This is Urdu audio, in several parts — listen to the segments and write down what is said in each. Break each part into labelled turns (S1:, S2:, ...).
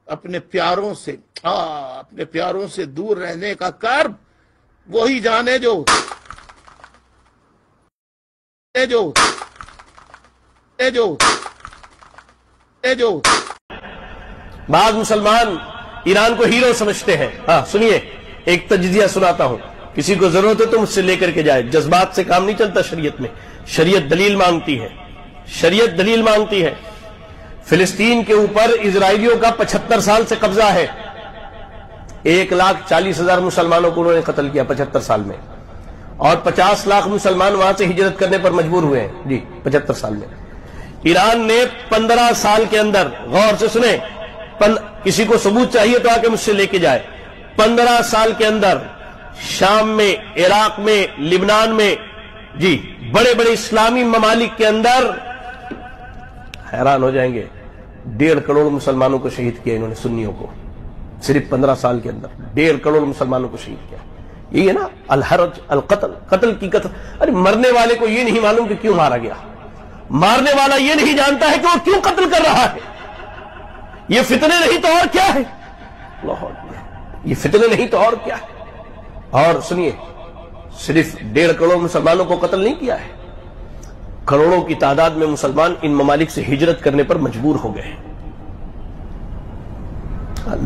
S1: اپنے پیاروں سے دور رہنے کا کرب وہی جانے جو
S2: بعض مسلمان ایران کو ہیرو سمجھتے ہیں. ہاں سنیے، ایک تجزیہ سناتا ہوں. کسی کو ضرورت ہے تو مجھ سے لے کر کے جائے. جذبات سے کام نہیں چلتا شریعت میں. شریعت دلیل مانگتی ہے. فلسطین کے اوپر اسرائیلیوں کا 75 سال سے قبضہ ہے. 1,40,000 مسلمانوں کو انہوں نے قتل کیا 75 سال میں، اور 50 لاکھ مسلمان وہاں سے ہجرت کرنے پر مجبور ہوئے ہیں. جی 75 سال میں. ایران نے 15 سال کے اندر، غور سے سنیں، کسی کو ثبوت چاہیے تو آ کے مجھ سے لے کے جائے، 15 سال کے اندر شام میں، عراق میں، لبنان میں، جی بڑے بڑے اسلامی ممالک کے اندر، حیران ہو جائیں گے، 1.5 کروڑ مسلمانوں کو شہید کیا انہوں نے، سنیوں کو. صرف 15 سال کے اندر 1.5 کروڑ مسلمانوں کو شہید کیا. یہ ہے نا الحرج القتل، قتل کی قتل. ارے مرنے والے کو یہ نہیں معلوم کہ کیوں مارا گیا. مارنے والا یہ نہیں جانتا ہے کہ وہ کیوں قتل کر رہا ہے. یہ فتنے نہیں تو اور کیا ہے. اللہ اکبر، یہ فتنے نہیں تو اور کیا ہے. اور سنیے، صرف 1.5 کروڑ مسلمانوں کو قتل نہیں کیا ہے، کروڑوں کی تعداد میں مسلمان ان ممالک سے ہجرت کرنے پر مجبور ہو گئے.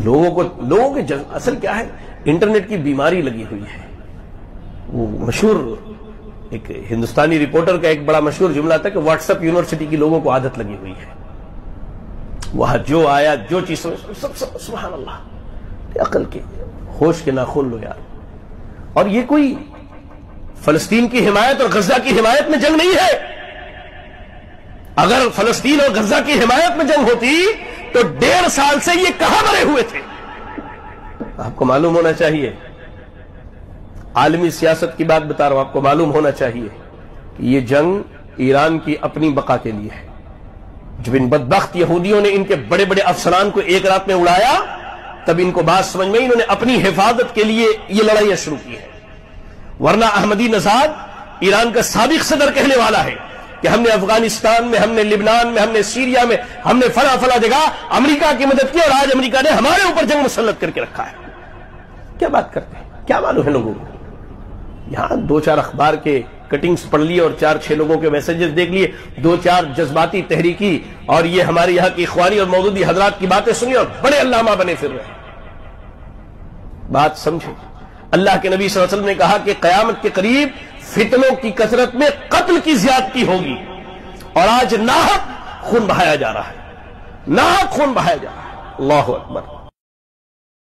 S2: لوگوں کے اصل کیا ہے، انٹرنیٹ کی بیماری لگی ہوئی ہے. وہ مشہور ایک ہندوستانی رپورٹر کا ایک بڑا مشہور جملہ تھا کہ واٹس ایپ یونیورسٹی کی لوگوں کو عادت لگی ہوئی ہے. وہاں جو آیا، جو چیز سب سبحان اللہ، عقل کے ہوش کے ناخن لو یار. اور یہ کوئی فلسطین کی حمایت اور غزہ کی حمایت میں جنگ نہیں ہے. اگر فلسطین اور غزہ کی حمایت میں جنگ ہوتی تو 1.5 سال سے یہ کہاں مرے ہوئے تھے. آپ کو معلوم ہونا چاہیے، عالمی سیاست کی بات بتا رہا ہوں، آپ کو معلوم ہونا چاہیے کہ یہ جنگ ایران کی اپنی بقا کے لیے ہے. جب ان بدبخت یہودیوں نے ان کے بڑے بڑے افسران کو ایک رات میں اڑایا، تب ان کو بات سمجھ میں، انہوں نے اپنی حفاظت کے لیے یہ لڑائیاں شروع کی ہیں. ورنہ احمدی نژاد ایران کا سابق صدر کہنے والا ہے کہ ہم نے افغانستان میں، ہم نے لبنان میں، ہم نے سیریا میں، ہم نے فلاں جگہ امریکہ کی مدد کی، اور آج امریکہ نے ہمارے اوپر جنگ مسلط کر کے رکھا ہے. کیا بات کرتے ہیں؟ کیا معلوم ہے لوگوں کو؟ یہاں 2-4 اخبار کے کٹنگز پڑھ لیے اور 4-6 لوگوں کے میسیجز دیکھ لیے، 2-4 جذباتی تحریکی اور یہ ہمارے یہاں کی اخوانی اور مودودی حضرات کی باتیں سنی اور بڑے علامہ بنے پھر رہے. بات سمجھے، اللہ کے نبی صلی اللہ علیہ وسلم نے کہا کہ قیامت کے قریب فتنوں کی کثرت میں قتل کی زیادتی ہوگی، اور آج ناحق خون بہایا جا رہا ہے، ناحق خون بہایا جا رہا ہے. اللہ اکبر.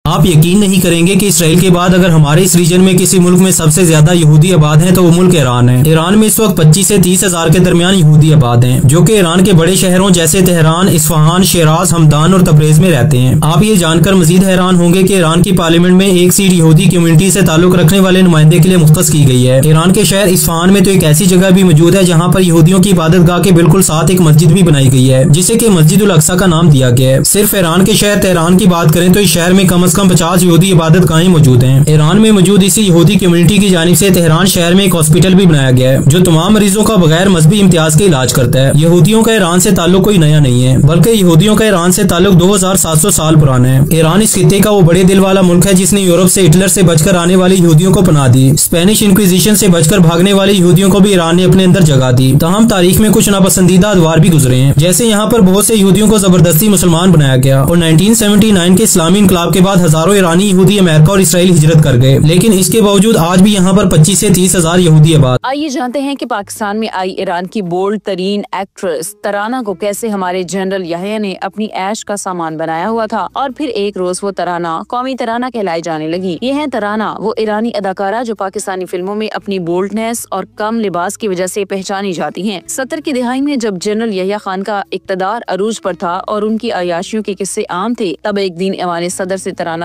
S3: آپ یقین نہیں کریں گے کہ اسرائیل کے بعد اگر ہمارے اس ریجن میں کسی ملک میں سب سے زیادہ یہودی آباد ہیں تو وہ ملک ایران ہے. ایران میں اس وقت 25 سے 30 ہزار کے درمیان یہودی آباد ہیں، جو کہ ایران کے بڑے شہروں جیسے تہران، اصفہان، شیراز، ہمدان اور تبریز میں رہتے ہیں. آپ یہ جان کر مزید حیران ہوں گے کہ ایران کی پارلیمنٹ میں ایک سیٹ یہودی کمیونٹی سے تعلق رکھنے والے نمائندے کے لیے مختص کی گئی ہے. ایران کے شہر اصفہان میں تو ایک ایسی جگہ بھی موجود ہے جہاں پر یہودیوں کی عبادت گاہ کے بالکل ساتھ ایک مسجد بھی بنائی گئی ہے، جسے کہ مسجد الاقصی کا نام دیا گیا ہے. صرف ایران کے شہر تہران کی بات کریں تو اس شہر میں کم از کم 50 یہودی عبادت گاہیں موجود ہیں. ایران میں موجود اسی یہودی کمیونٹی کی جانب سے تہران شہر میں ایک ہاسپٹل بھی بنایا گیا ہے جو تمام مریضوں کا بغیر مذہبی امتیاز کے علاج کرتا ہے. یہودیوں کا ایران سے تعلق کوئی نیا نہیں ہے، بلکہ یہودیوں کا ایران سے تعلق 2700 سال پرانا ہے. ایران اس خطے کا وہ بڑے دل والا ملک ہے جس نے یورپ سے ہٹلر سے بچ کر آنے والے یہودیوں کو پناہ دی. اسپینش انکویزیشن سے بچ کر بھاگنے والے یہودیوں کو بھی ایران نے اپنے اندر جگہ دی. تاہم تاریخ میں کچھ ناپسندیدہ ادوار بھی گزرے ہیں، جیسے یہاں پر بہت سے یہودیوں کو زبردستی مسلمان بنایا گیا، اور 1979 کے اسلامی انقلاب کے بعد ہزاروں ایرانی یہودی امریکہ اور اسرائیل ہجرت کر گئے، لیکن اس کے باوجود آج بھی یہاں پر 25 سے 30 ہزار یہودی آباد.
S4: آئیے جانتے ہیں کہ پاکستان میں آئی ایران کی بولڈ ترین ایکٹریس ترانہ کو کیسے ہمارے جنرل یحییٰ نے اپنی عیش کا سامان بنایا ہوا تھا، اور پھر ایک روز وہ ترانہ قومی ترانہ کہلائی جانے لگی. یہ ہے ترانہ، وہ ایرانی اداکارہ جو پاکستانی فلموں میں اپنی بولڈنیس اور کم لباس کی وجہ سے پہچانی جاتی ہیں. 70 کی دہائی میں جب جنرل یحییٰ خان کا اقتدار عروج پر تھا اور ان کی عیاشیوں کے قصے عام تھے، تب ایک دن ایوان صدر سے ترانہ